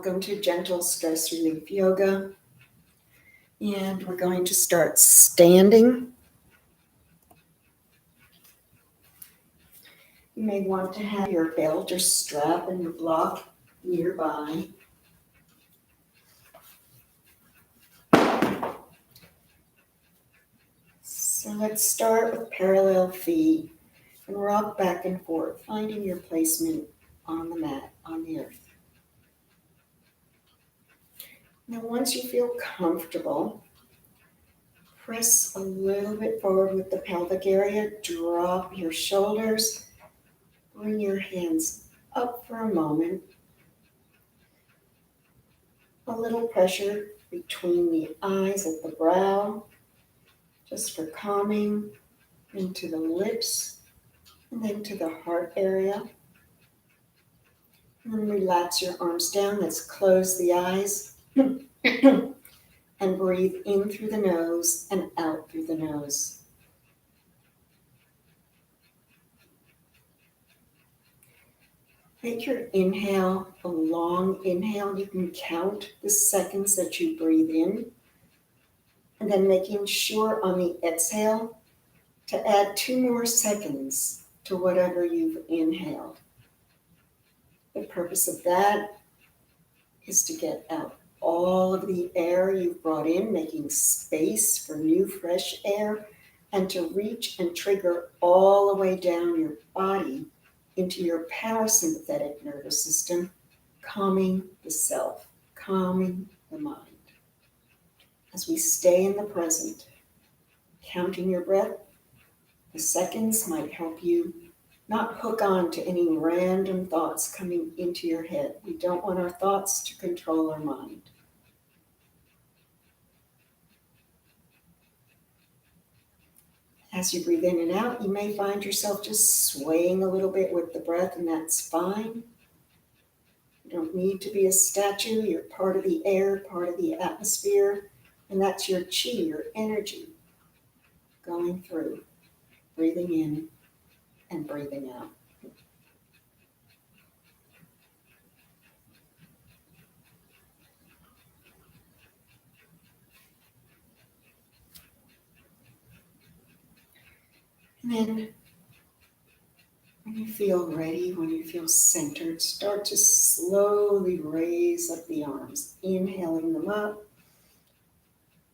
Welcome to Gentle Stress Relief Yoga. And we're going to start standing. You may want to have your belt or strap and your block nearby. So let's start with parallel feet and rock back and forth, finding your placement on the mat, on the earth. Now, once you feel comfortable, press a little bit forward with the pelvic area, drop your shoulders, bring your hands up for a moment. A little pressure between the eyes at the brow, just for calming, into the lips, and then to the heart area. And then relax your arms down. Let's close the eyes and breathe in through the nose and out through the nose. Take your inhale, a long inhale. You can count the seconds that you breathe in. And then making sure on the exhale to add 2 more seconds to whatever you've inhaled. The purpose of that is to get out all of the air you've brought in, making space for new fresh air, and to reach and trigger all the way down your body into your parasympathetic nervous system, calming the self, calming the mind. As we stay in the present, counting your breath, the seconds might help you not hook on to any random thoughts coming into your head. We don't want our thoughts to control our mind. As you breathe in and out, you may find yourself just swaying a little bit with the breath, and that's fine. You don't need to be a statue. You're part of the air, part of the atmosphere, and that's your chi, your energy, going through, breathing in and breathing out. And then when you feel ready, when you feel centered, start to slowly raise up the arms, inhaling them up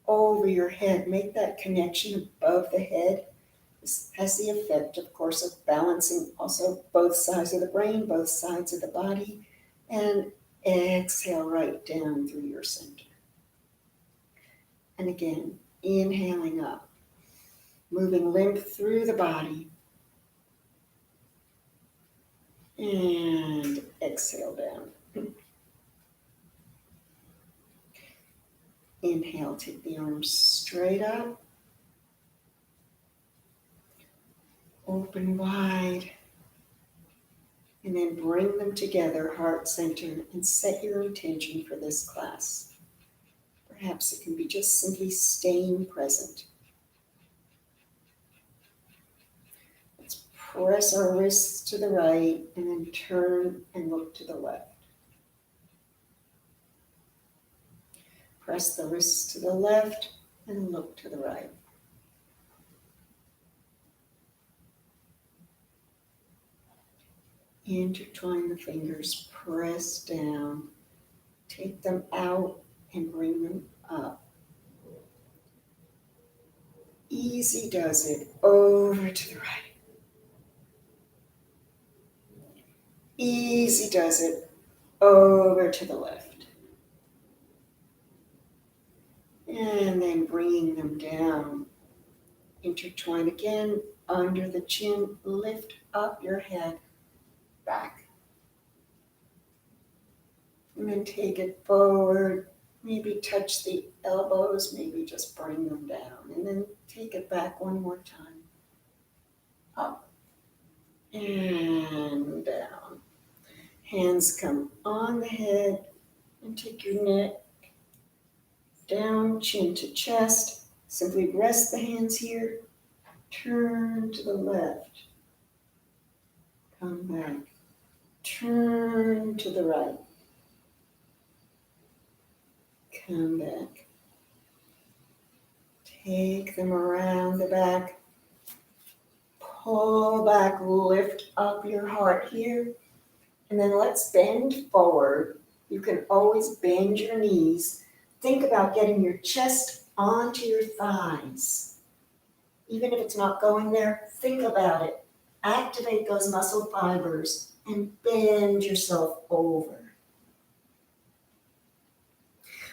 over your head. Make that connection above the head. This has the effect, of course, of balancing also both sides of the brain, both sides of the body, and exhale right down through your center. And again, inhaling up, moving lymph through the body, and exhale down. Inhale, take the arms straight up, open wide, and then bring them together, heart center, and set your intention for this class. Perhaps it can be just simply staying present. Let's press our wrists to the right and then turn and look to the left. Press the wrists to the left and look to the right. Intertwine the fingers, press down, take them out and bring them up. Easy does it, over to the right. Easy does it, over to the left. And then bringing them down. Intertwine again, under the chin, lift up your head, back. And then take it forward, maybe touch the elbows, maybe just bring them down. And then take it back one more time. Up and down. Hands come on the head and take your neck down, chin to chest. Simply rest the hands here. Turn to the left. Come back. Turn to the right. Come back. Take them around the back. Pull back, lift up your heart here. And then let's bend forward. You can always bend your knees. Think about getting your chest onto your thighs. Even if it's not going there, think about it. Activate those muscle fibers and bend yourself over.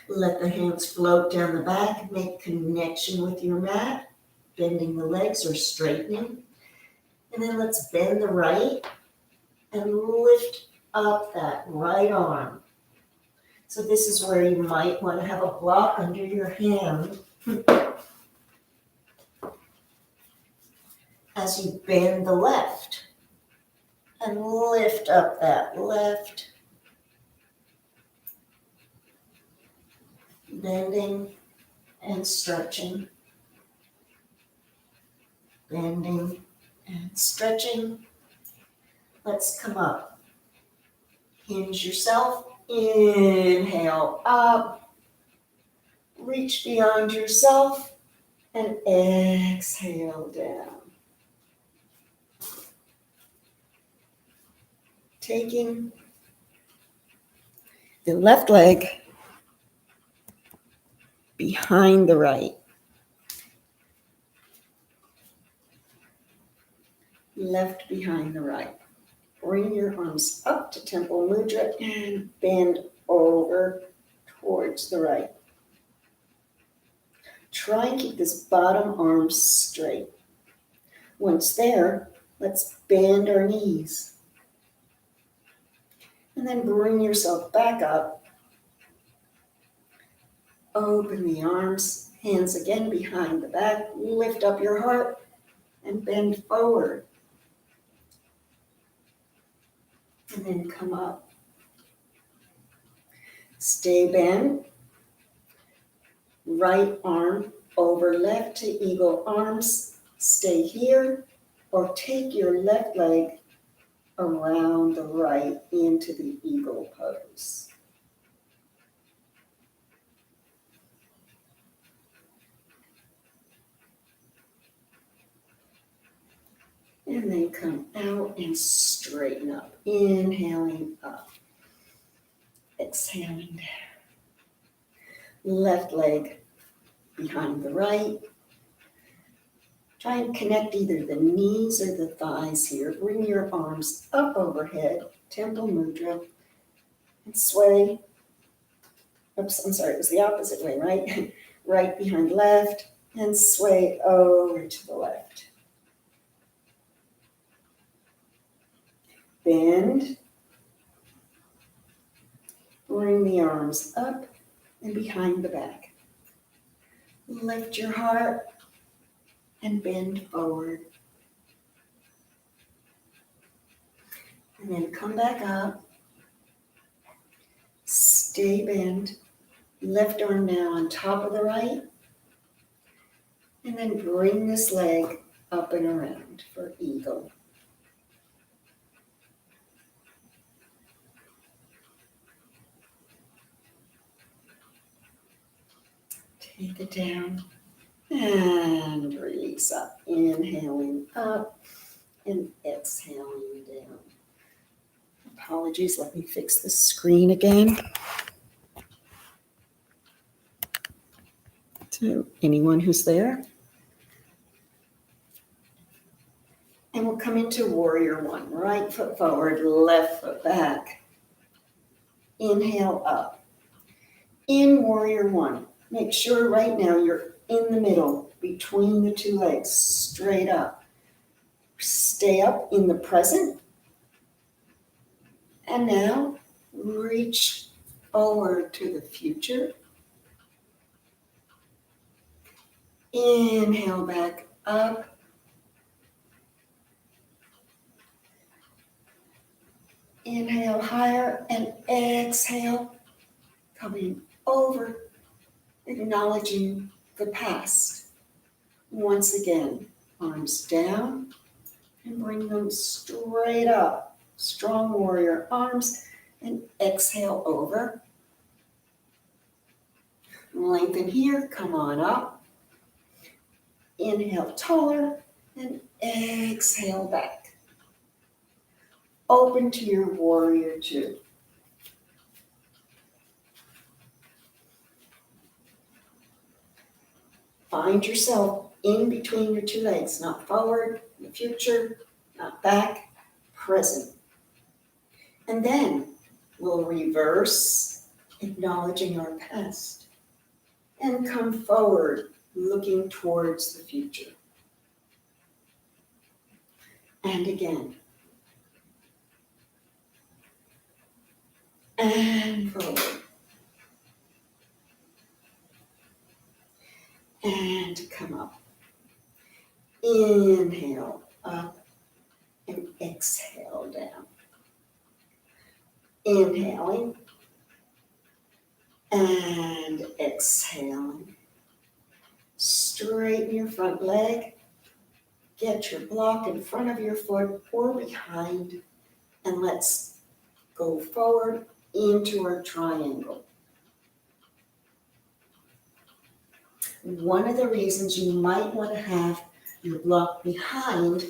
Let the hands float down the back. Make connection with your mat, bending the legs or straightening. And then let's bend the right and lift up that right arm. So this is where you might want to have a block under your hand as you bend the left and lift up that left. Bending and stretching. Bending and stretching. Let's come up. Hinge yourself. Inhale up. Reach beyond yourself and exhale down. Taking the left leg behind the right. Left behind the right. Bring your arms up to Temple Mudra and bend over towards the right. Try and keep this bottom arm straight. Once there, let's bend our knees. And then bring yourself back up. Open the arms, hands again behind the back. Lift up your heart and bend forward. And then come up. Stay bent. Right arm over left to eagle arms. Stay here or take your left leg around the right into the eagle pose. And then come out and straighten up. Inhaling up. Exhaling down. Left leg behind the right. Try and connect either the knees or the thighs here. Bring your arms up overhead, Temple Mudra, and sway. Oops, I'm sorry, it was the opposite way, right? Right behind left, and sway over to the left. Bend. Bring the arms up and behind the back. Lift your heart and bend forward. And then come back up. Stay bent. Left arm now on top of the right. And then bring this leg up and around for eagle. Take it down and release up. Inhaling up and exhaling down. Apologies, let me fix the screen again. To anyone who's there. And we'll come into warrior one. Right foot forward, left foot back. Inhale up. In warrior one, make sure right now you're in the middle between the two legs, straight up. Stay up in the present. And now reach forward to the future. Inhale back up. Inhale higher and exhale, coming over, acknowledging the past. Once again, arms down and bring them straight up. Strong warrior arms and exhale over. Lengthen here, come on up. Inhale taller and exhale back. Open to your warrior two. Find yourself in between your two legs, not forward, in the future, not back, present. And then we'll reverse, acknowledging our past, and come forward, looking towards the future. And again. And forward. And come up. Inhale up and exhale down. Inhaling and exhaling. Straighten your front leg. Get your block in front of your foot or behind, and let's go forward into our triangle. One of the reasons you might want to have your block behind,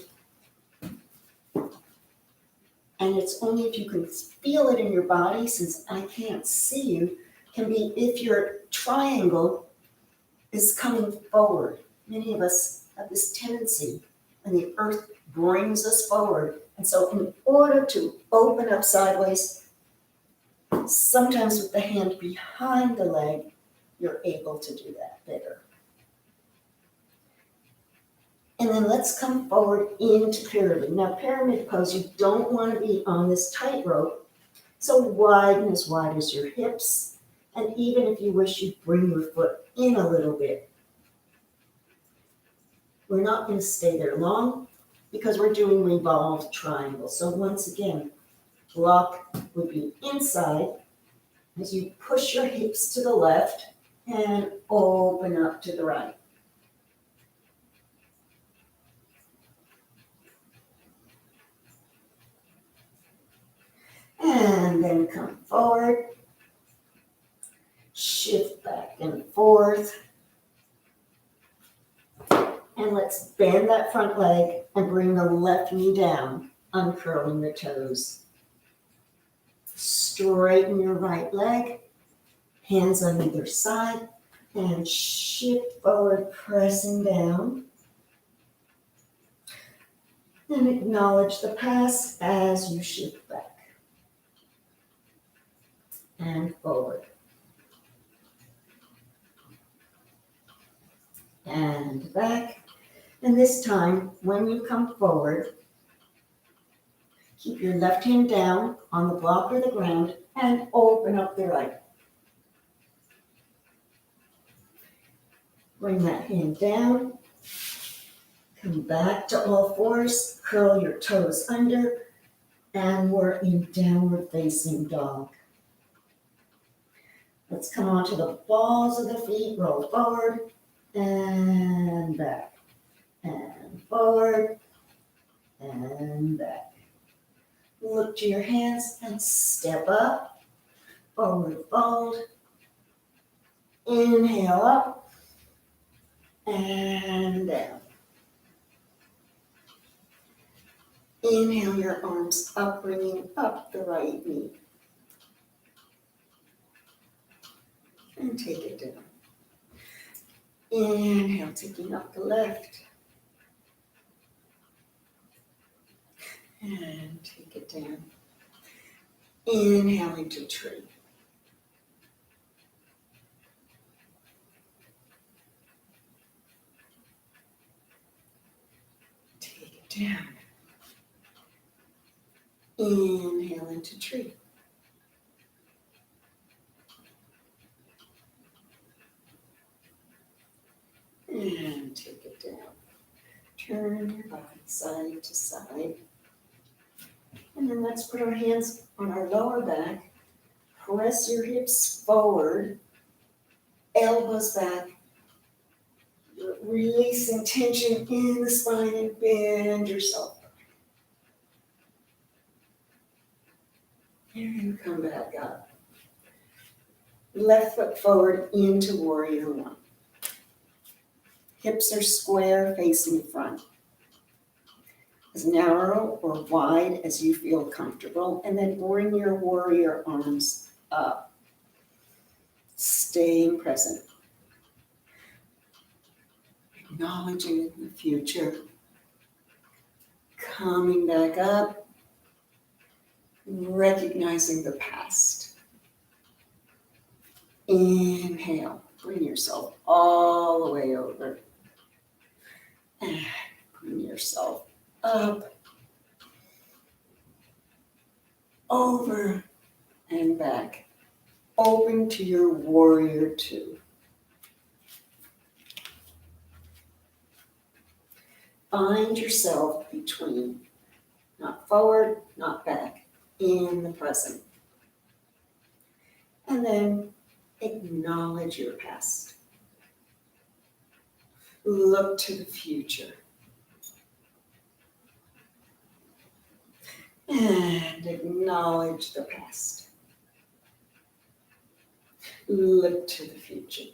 and it's only if you can feel it in your body, since I can't see you, can be if your triangle is coming forward. Many of us have this tendency, and the earth brings us forward. And so in order to open up sideways, sometimes with the hand behind the leg, you're able to do that better. And then let's come forward into pyramid. Now, pyramid pose, you don't want to be on this tightrope, so widen as wide as your hips. And even if you wish, you bring your foot in a little bit. We're not going to stay there long because we're doing revolved triangle. So once again, block would be inside as you push your hips to the left and open up to the right. And then come forward, shift back and forth. And let's bend that front leg and bring the left knee down, uncurling the toes. Straighten your right leg, hands on either side, and shift forward, pressing down. And acknowledge the past as you shift back. And forward. And back. And this time, when you come forward, keep your left hand down on the block or the ground and open up the right. Bring that hand down. Come back to all fours. Curl your toes under. And we're in downward facing dog. Let's come onto the balls of the feet. Roll forward and back. And forward and back. Look to your hands and step up, forward fold. Inhale up and down. Inhale your arms up, bringing up the right knee. And take it down. Inhale, taking up the left. And take it down. Inhale into tree. Take it down. Inhale into tree. And take it down. Turn your body side to side. And then let's put our hands on our lower back. Press your hips forward. Elbows back. Releasing tension in the spine and bend yourself. And come back up. Left foot forward into warrior one. Hips are square facing front. As narrow or wide as you feel comfortable, and then bring your warrior arms up. Staying present. Acknowledging the future. Coming back up. Recognizing the past. Inhale. Bring yourself all the way over. And bring yourself up. Over and back. Open to your warrior two. Find yourself between, not forward, not back, in the present. And then acknowledge your past. Look to the future. And acknowledge the past. Look to the future.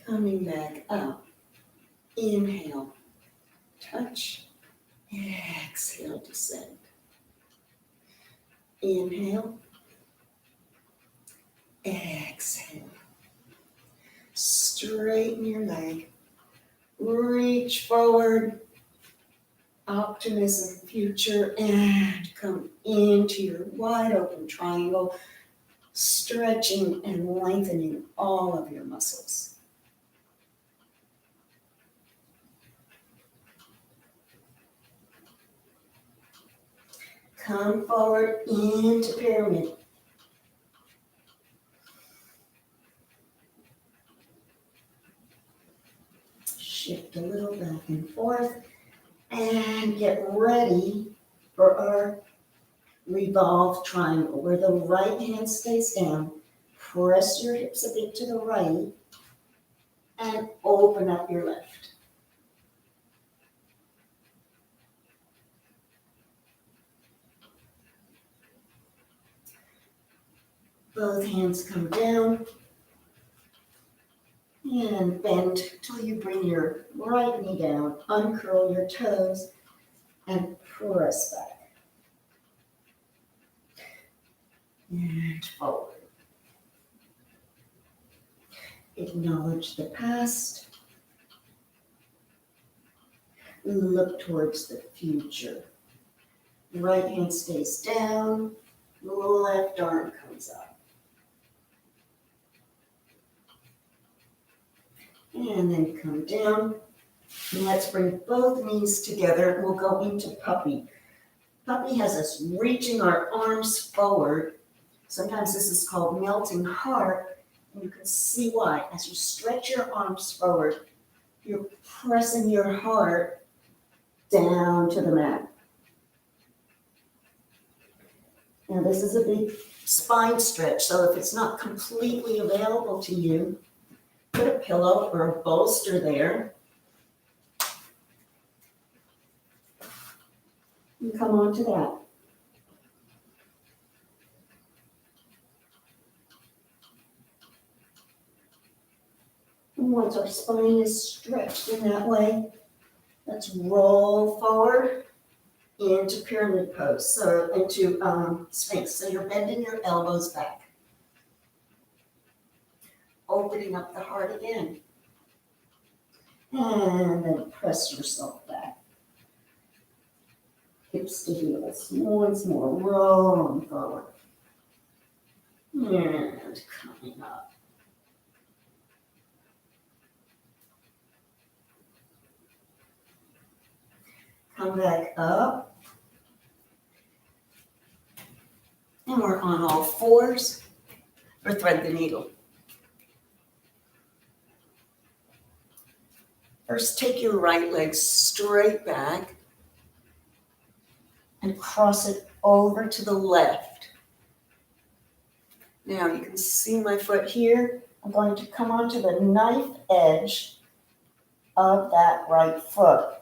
Coming back up. Inhale. Touch. Exhale, descend. Inhale. Exhale. Straighten your leg. Reach forward. Optimism, future, and come into your wide open triangle, stretching and lengthening all of your muscles. Come forward into pyramid. Shift a little back and forth. And get ready for our revolve triangle, where the right hand stays down. Press your hips a bit to the right and open up your left. Both hands come down and bend till you bring your right knee down, uncurl your toes, and press back. And forward. Acknowledge the past. Look towards the future. Right hand stays down, left arm comes up. And then come down. And let's bring both knees together. We'll go into puppy. Puppy has us reaching our arms forward. Sometimes this is called melting heart. And you can see why. As you stretch your arms forward, you're pressing your heart down to the mat. Now this is a big spine stretch, so if it's not completely available to you, put a pillow or a bolster there. And come on to that. And once our spine is stretched in that way, let's roll forward into pyramid pose, so into Sphinx. So you're bending your elbows back. Opening up the heart again. And then press yourself back. Hips to heels. Once more, rolling forward. And coming up. Come back up. And we're on all fours or thread the needle. First, take your right leg straight back and cross it over to the left. Now you can see my foot here. I'm going to come onto the knife edge of that right foot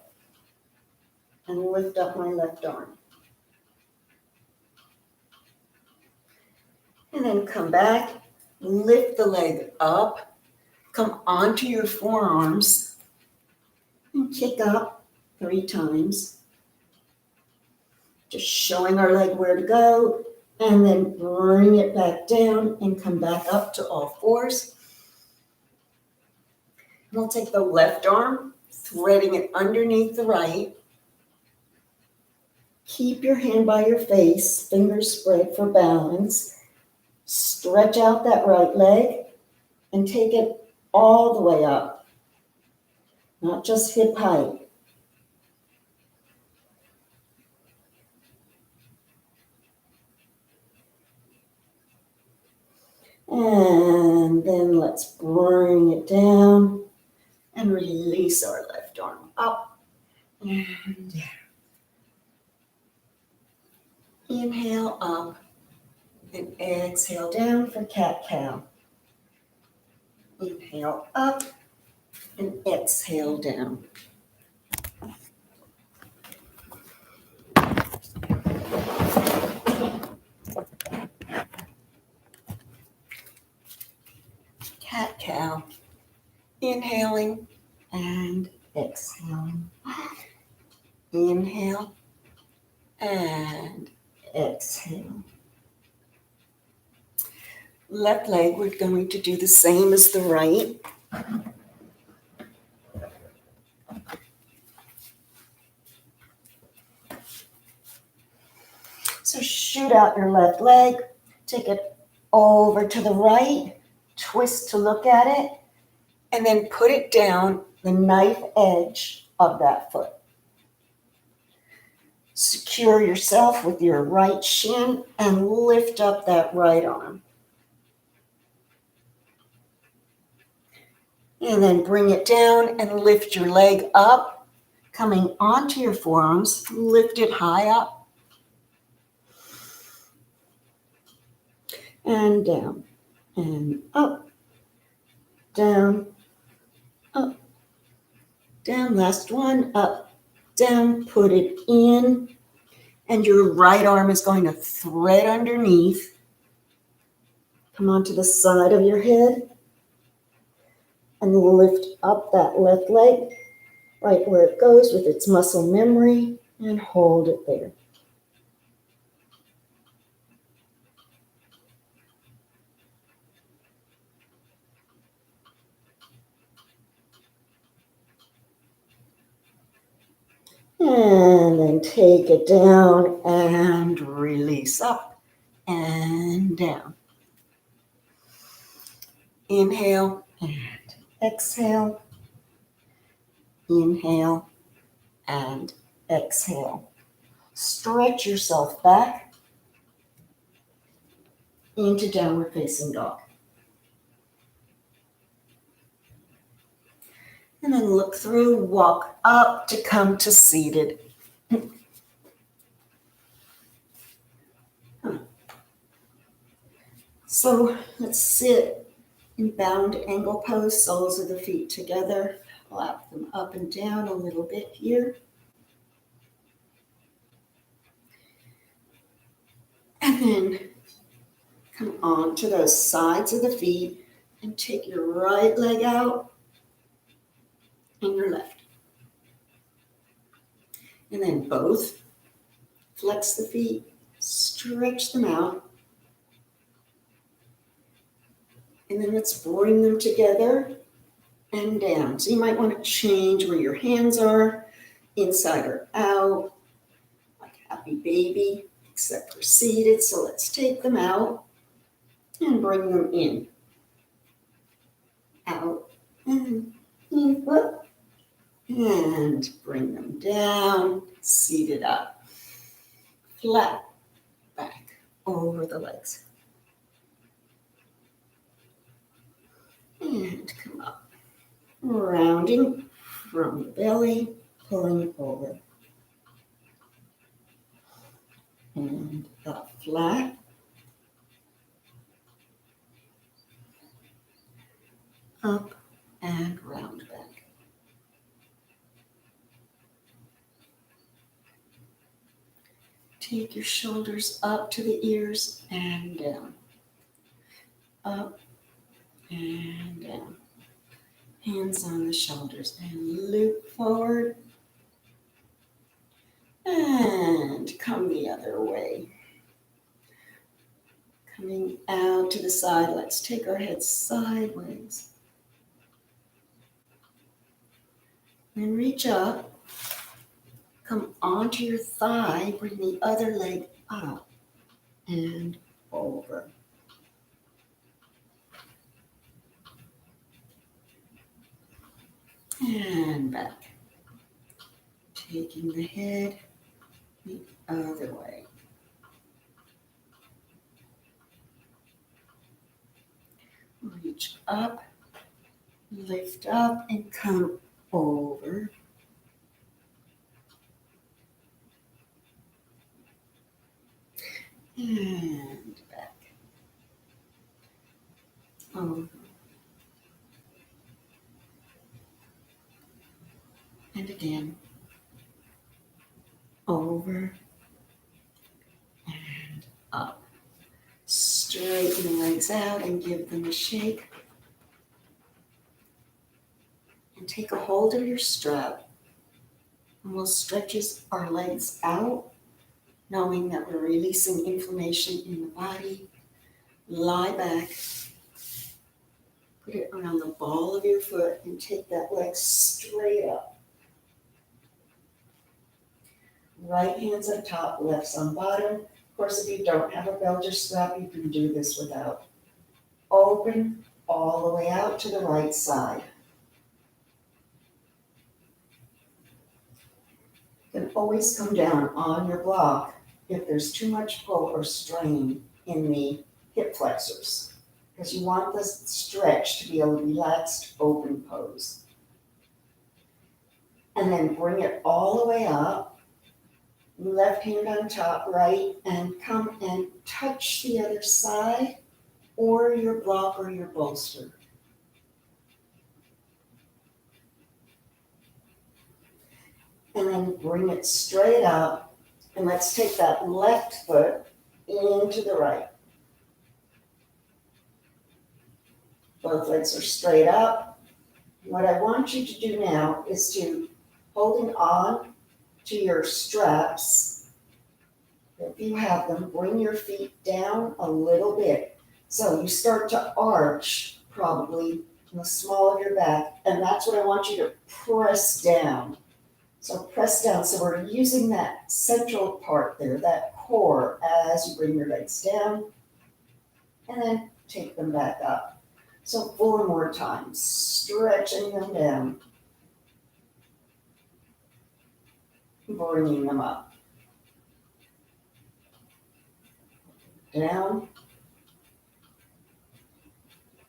and lift up my left arm. And then come back, lift the leg up, come onto your forearms, and kick up 3 times. Just showing our leg where to go, and then bring it back down and come back up to all fours. And we'll take the left arm, threading it underneath the right. Keep your hand by your face, fingers spread for balance. Stretch out that right leg and take it all the way up, not just hip height. And then let's bring it down and release our left arm up and down. Inhale up and exhale down for cat-cow. Inhale up and exhale down. Cat-cow. Inhaling and exhaling. Inhale and exhale. Left leg, we're going to do the same as the right. So shoot out your left leg, take it over to the right, twist to look at it, and then put it down the knife edge of that foot. Secure yourself with your right shin and lift up that right arm. And then bring it down and lift your leg up, coming onto your forearms, lift it high up. And down, and up, down, up, down. Last one, up, down, put it in. And your right arm is going to thread underneath. Come onto the side of your head. And lift up that left leg, right where it goes with its muscle memory, and hold it there. And then take it down and release up and down. Inhale and exhale. Inhale and exhale. Stretch yourself back into downward facing dog. And then look through, walk up to come to seated. So let's sit in bound angle pose, soles of the feet together. Lap them up and down a little bit here. And then come on to those sides of the feet and take your right leg out and your left. And then both. Flex the feet, stretch them out. And then let's bring them together and down. So you might want to change where your hands are, inside or out, like happy baby, except for seated. So let's take them out and bring them in. Out and in, up, and bring them down, seated up, flat back over the legs. And come up, rounding from the belly, pulling over. And up flat. Up and round back. Take your shoulders up to the ears and down. up and down. Hands on the shoulders and loop forward and come the other way. Coming out to the side, let's take our head sideways. And reach up, come onto your thigh, bring the other leg up and over. And back. Taking the head the other way. Reach up, lift up, and come over. And back. Over. And again. Over. And up. Straighten the legs out and give them a shake. And take a hold of your strap. And we'll stretch our legs out, knowing that we're releasing inflammation in the body. Lie back. Put it around the ball of your foot and take that leg straight up. Right hand's on top, left's on bottom. Of course, if you don't have a belt or strap, you can do this without. Open all the way out to the right side. You can always come down on your block if there's too much pull or strain in the hip flexors, because you want the stretch to be a relaxed, open pose. And then bring it all the way up, left hand on top, right, and come and touch the other side or your block or your bolster. And then bring it straight up, and let's take that left foot into the right. Both legs are straight up. What I want you to do now is to, holding on to your straps, if you have them, bring your feet down a little bit. So you start to arch probably in the small of your back, and that's what I want you to press down. So press down. So we're using that central part there, that core, as you bring your legs down, and then take them back up. So 4 more times, stretching them down, bringing them up. Down,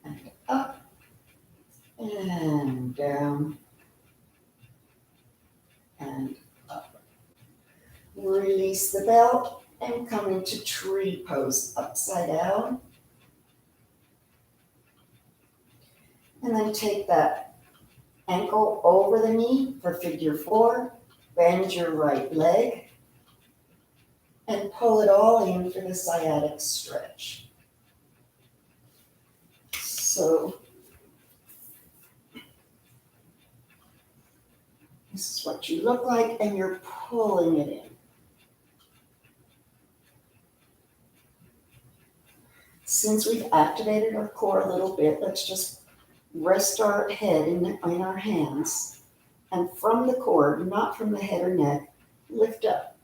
and up, and down, and up. Release the belt and come into tree pose, upside down. And then take that ankle over the knee for figure 4. Bend your right leg and pull it all in for the sciatic stretch. So this is what you look like, and you're pulling it in. Since we've activated our core a little bit, let's just rest our head in our hands, and from the core, not from the head or neck, lift up.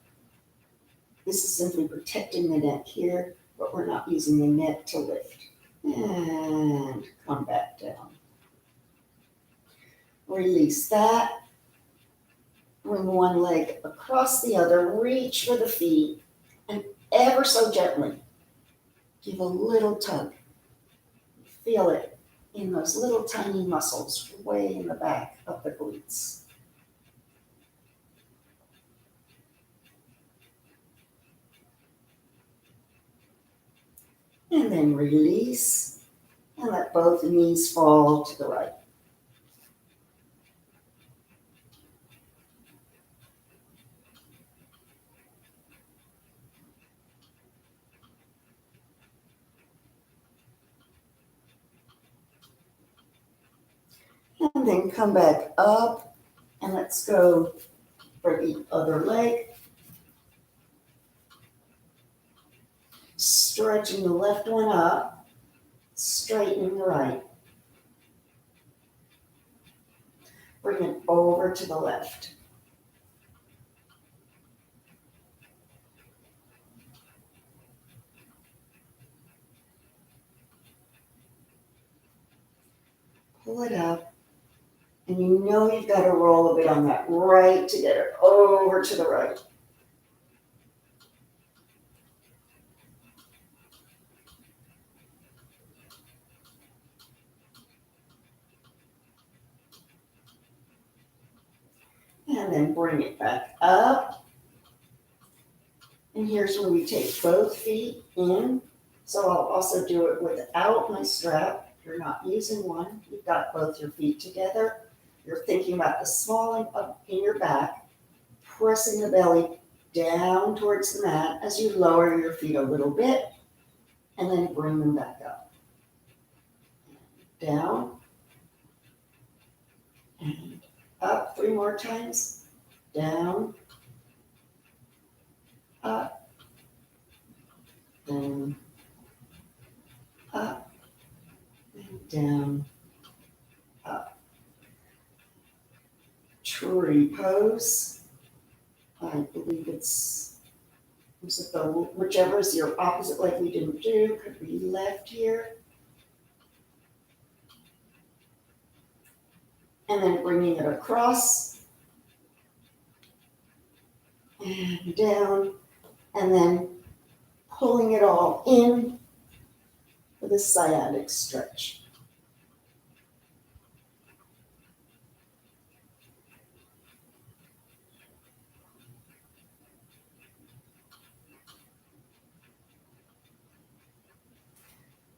This is simply protecting the neck here, but we're not using the neck to lift. And come back down. Release that. Bring one leg across the other, reach for the feet, and ever so gently, give a little tug. Feel it in those little tiny muscles way in the back of the glutes. And then release and let both knees fall to the right. And then come back up and let's go for the other leg. Stretching the left one up, straightening the right. Bring it over to the left. Pull it up. And you know you've got to roll a bit on that right to get it over to the right. And then bring it back up. And here's where we take both feet in. So I'll also do it without my strap. You're not using one. You've got both your feet together. You're thinking about the small up in your back, pressing the belly down towards the mat as you lower your feet a little bit, and then bring them back up. Down, and up 3 more times. Down, up, then up, and down, up. Tree pose. I believe is it whichever is your opposite leg we didn't do. Could be left here. And then bringing it across and down, and then pulling it all in for the sciatic stretch.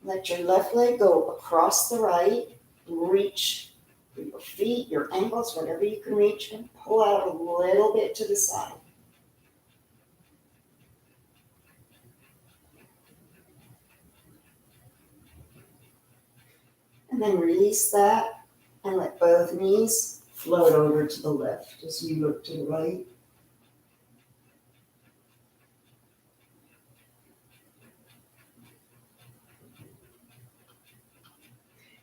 Let your left leg go across the right, reach for your feet, your ankles, whatever you can reach, and pull out a little bit to the side. And then release that and let both knees float over to the left as you look to the right.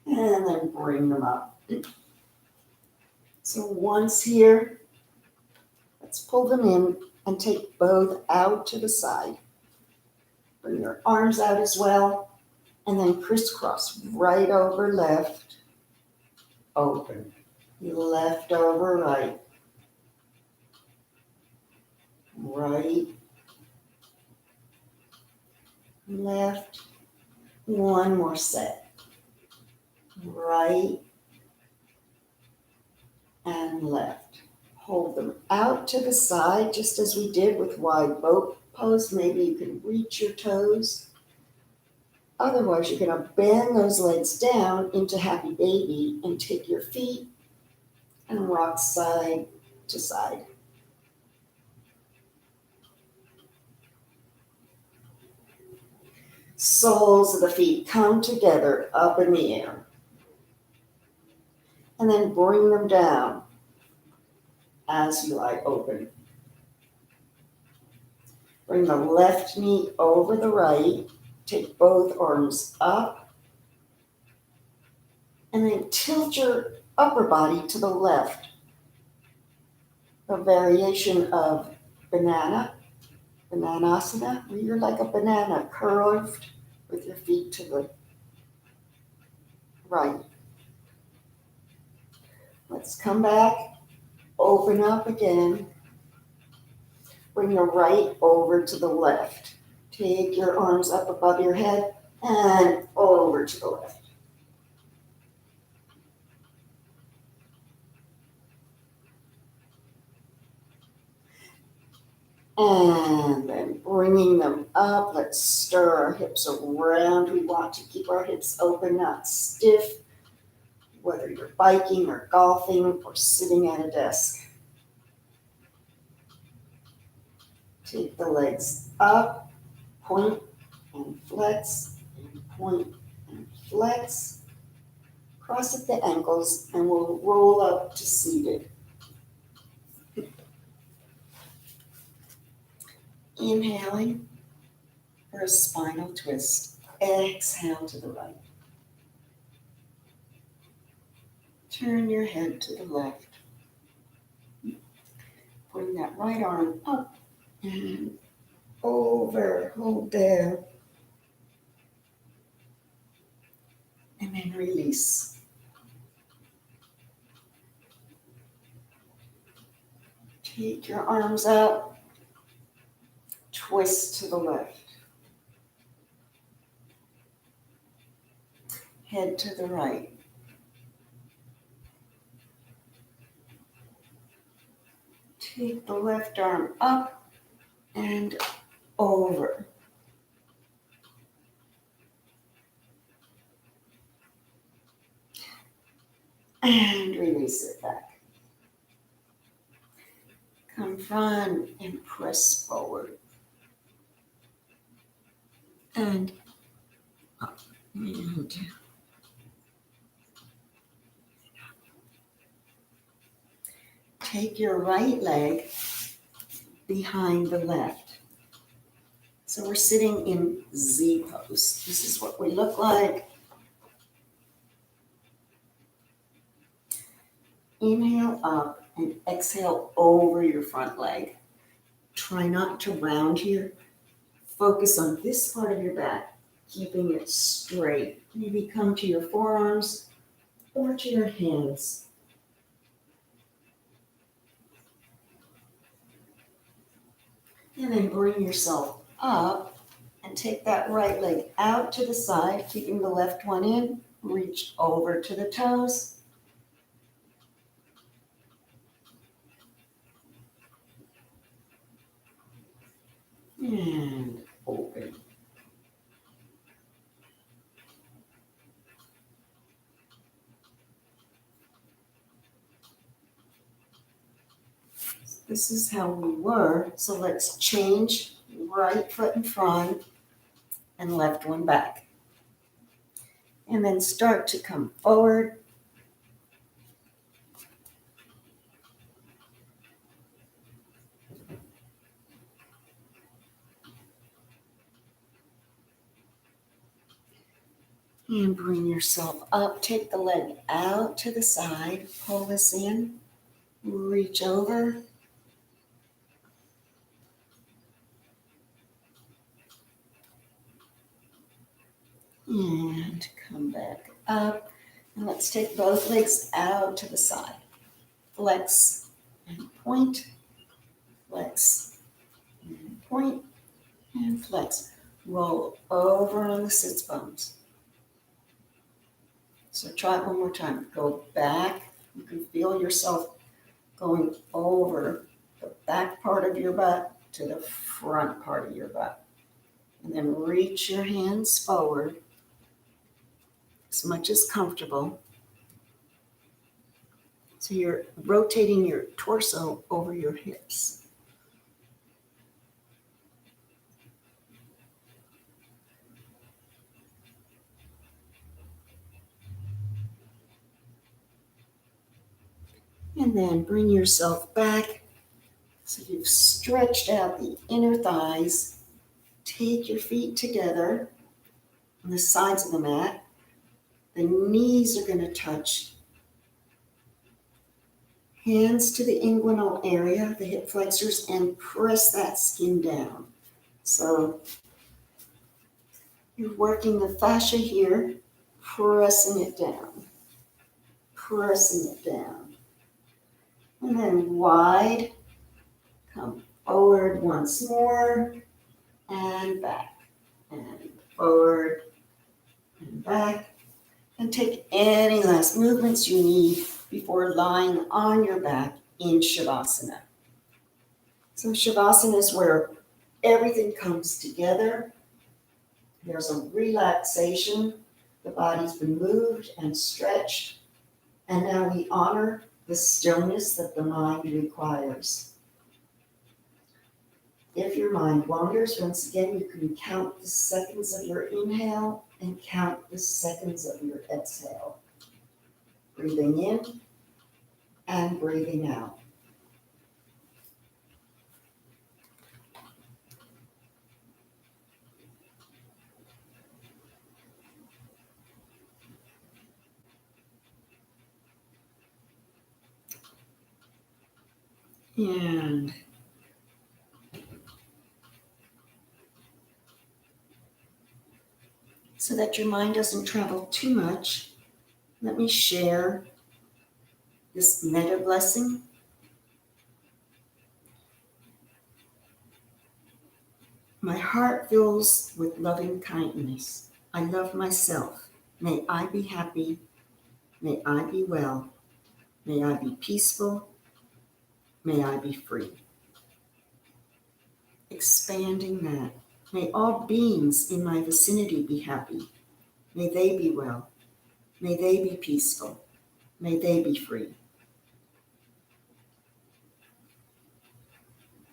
And then bring them up. So once here, let's pull them in and take both out to the side. Bring your arms out as well, and then crisscross right over left, open. Left over right. Right, left. One more set. Right and left. Hold them out to the side, just as we did with wide boat pose. Maybe you can reach your toes. Otherwise, you're going to bend those legs down into happy baby and take your feet and rock side to side. Soles of the feet come together up in the air. And then bring them down as you lie open. Bring the left knee over the right. Take both arms up. And then tilt your upper body to the left. A variation of bananasana, where you're like a banana curved with your feet to the right. Let's come back, open up again. Bring the right over to the left. Take your arms up above your head and over to the left. And then bringing them up, let's stir our hips around. We want to keep our hips open, not stiff, whether you're biking or golfing or sitting at a desk. Take the legs up, point and flex, and point and flex. cross at the ankles, and we'll roll up to seated. Inhaling for a spinal twist. Exhale to the right. Turn your head to the left. Bring that right arm up and over. Hold there. And then release. Take your arms out. Twist to the left. Head to the right. Take the left arm up and over. And release it back. Come front and press forward. And up. And take your right leg behind the left. So we're sitting in Z pose. This is what we look like. Inhale up and exhale over your front leg. Try not to round here. Focus on this part of your back, keeping it straight. Maybe come to your forearms or to your hands. And then bring yourself up and take that right leg out to the side, keeping the left one in. Reach over to the toes. And open. This is how we were. So let's change. Right foot in front and left one back. And then start to come forward. And bring yourself up. Take the leg out to the side. Pull this in. Reach over. And come back up. And let's take both legs out to the side. Flex and point. Flex and point. And flex. Roll over on the sits bones. So try it one more time. Go back. You can feel yourself going over the back part of your butt to the front part of your butt. And then reach your hands forward as much as comfortable. So you're rotating your torso over your hips. And then bring yourself back. So you've stretched out the inner thighs. Take your feet together on the sides of the mat. The knees are going to touch. Hands to the inguinal area, the hip flexors, and press that skin down. So you're working the fascia here, pressing it down, pressing it down. And then wide, come forward once more, and back, and forward, and back. And take any last movements you need before lying on your back in Shavasana. So Shavasana is where everything comes together. There's a relaxation. The body's been moved and stretched. And now we honor the stillness that the mind requires. If your mind wanders, once again, you can count the seconds of your inhale and count the seconds of your exhale. Breathing in and breathing out. And so that your mind doesn't travel too much, let me share this metta blessing. My heart fills with loving kindness. I love myself. May I be happy. May I be well. May I be peaceful. May I be free. Expanding that. May all beings in my vicinity be happy. May they be well. May they be peaceful. May they be free.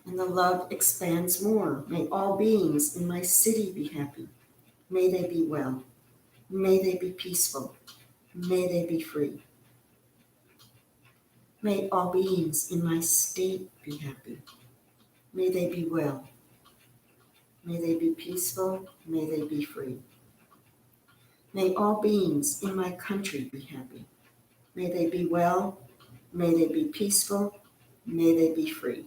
And the love expands more. May all beings in my city be happy. May they be well. May they be peaceful. May they be free. May all beings in my state be happy. May they be well. May they be peaceful. May they be free. May all beings in my country be happy. May they be well. May they be peaceful. May they be free.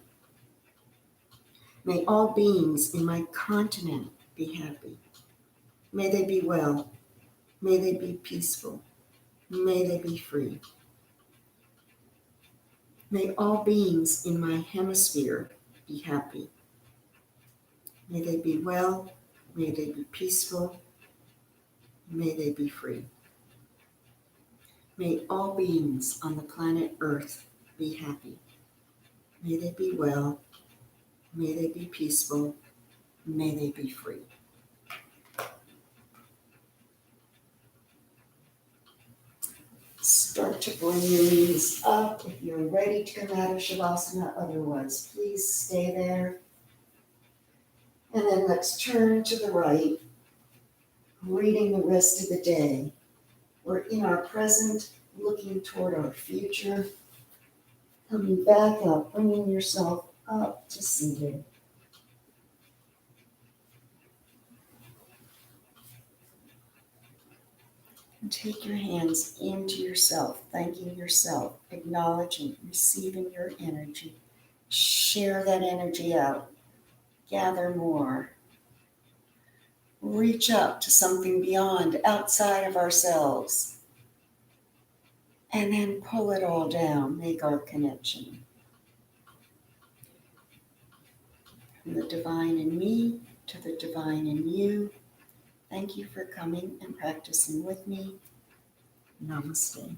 May all beings in my continent be happy. May they be well. May they be peaceful. May they be free. May all beings in my hemisphere be happy. May they be well. May they be peaceful. May they be free. May all beings on the planet Earth be happy. May they be well. May they be peaceful. May they be free. Start to bring your knees up if you're ready to come out of Shavasana. Otherwise, please stay there. And then let's turn to the right, reading the rest of the day. We're in our present, looking toward our future, coming back up, bringing yourself up to seated. And take your hands into yourself, thanking yourself, acknowledging, receiving your energy. Share that energy out. Gather more. Reach up to something beyond, outside of ourselves. And then pull it all down, make our connection. From the divine in me to the divine in you. Thank you for coming and practicing with me. Namaste.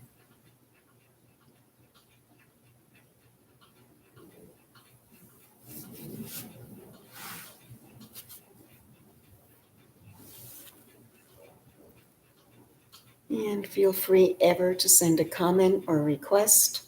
And feel free ever to send a comment or request